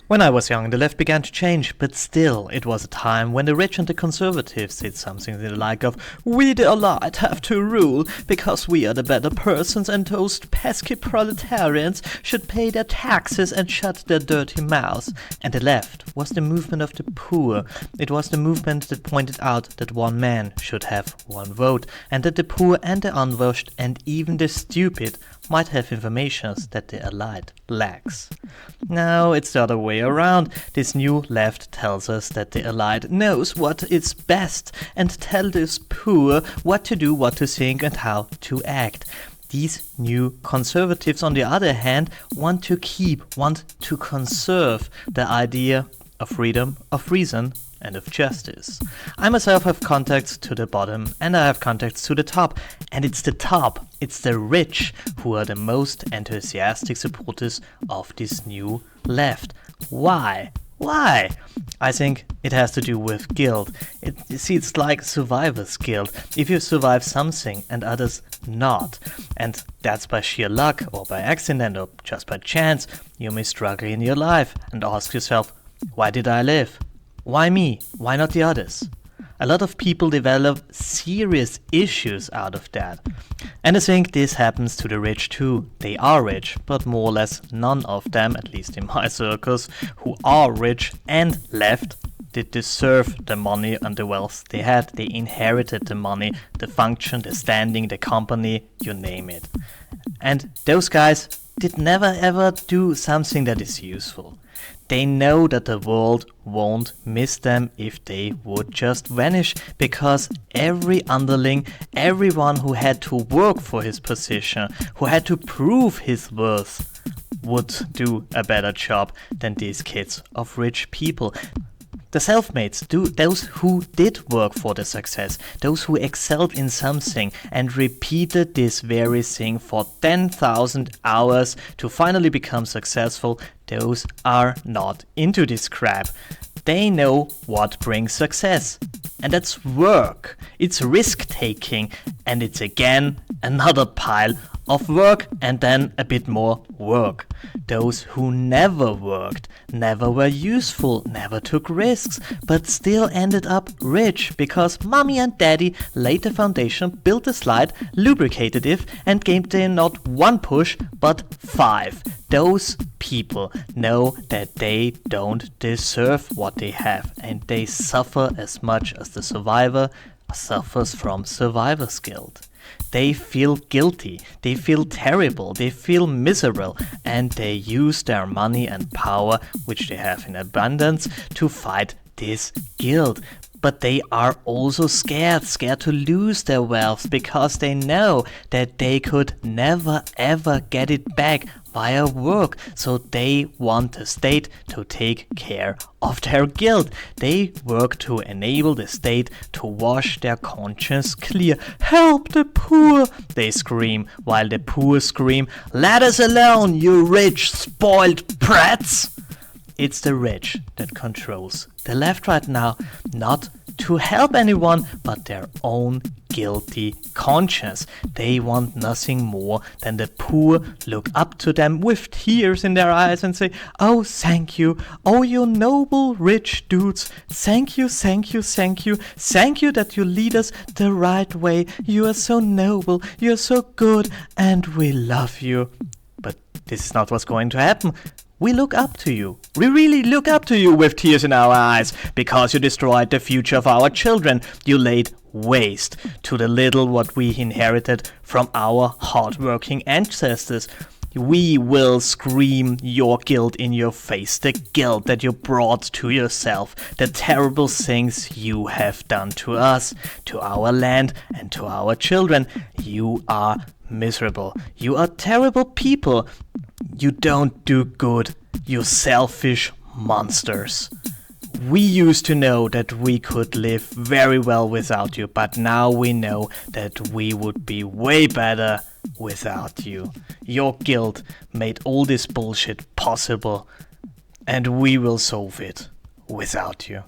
When I was young, the left began to change, but still, it was a time when the rich and the conservatives said something to the like of, "We the elite have to rule, because we are the better persons and those pesky proletarians should pay their taxes and shut their dirty mouths." And the left was the movement of the poor. It was the movement that pointed out that one man should have one vote, and that the poor and the unwashed and even the stupid might have information that the elite lacks. Now it's the other way around. This new left tells us that the elite knows what is best and tells us poor what to do, what to think and how to act. These new conservatives, on the other hand, want to conserve the idea of freedom, of reason, and of justice. I myself have contacts to the bottom and I have contacts to the top, and it's the top, it's the rich who are the most enthusiastic supporters of this new left. Why? Why? I think it has to do with guilt. It's like survivor's guilt. If you survive something and others not, and that's by sheer luck or by accident or just by chance, you may struggle in your life and ask yourself, why did I live? Why me? Why not the others? A lot of people develop serious issues out of that. And I think this happens to the rich too. They are rich, but more or less none of them, at least in my circles, who are rich and left, did deserve the money and the wealth they had. They inherited the money, the function, the standing, the company, you name it. And those guys did never ever do something that is useful. They know that the world won't miss them if they would just vanish, because every underling, everyone who had to work for his position, who had to prove his worth, would do a better job than these kids of rich people. The self-mates, those who did work for the success, those who excelled in something and repeated this very thing for 10,000 hours to finally become successful, those are not into this crap. They know what brings success. And that's work. It's risk-taking. And it's again another pile of work and then a bit more work. Those who never worked, never were useful, never took risks, but still ended up rich because mommy and daddy laid the foundation, built the slide, lubricated it, and gave them not one push, but 5. Those people know that they don't deserve what they have, and they suffer as much as the survivor suffers from survivor's guilt. They feel guilty, they feel terrible, they feel miserable, and they use their money and power, which they have in abundance, to fight this guilt. But they are also scared to lose their wealth, because they know that they could never ever get it back via work. So they want the state to take care of their guilt. They work to enable the state to wash their conscience clear. "Help the poor!" they scream, while the poor scream, "Let us alone, you rich, spoiled brats!" It's the rich that controls the left right now, not to help anyone, but their own guilty conscience. They want nothing more than the poor look up to them with tears in their eyes and say, "Oh, thank you. Oh, you noble rich dudes. Thank you, thank you, thank you. Thank you that you lead us the right way. You are so noble. You are so good. And we love you." But this is not what's going to happen. We look up to you. We really look up to you with tears in our eyes, because you destroyed the future of our children. You laid waste to the little what we inherited from our hard-working ancestors. We will scream your guilt in your face, the guilt that you brought to yourself, the terrible things you have done to us, to our land, and to our children. You are miserable. You are terrible people. You don't do good. You selfish monsters. We used to know that we could live very well without you, but now we know that we would be way better without you. Your guilt made all this bullshit possible, and we will solve it without you.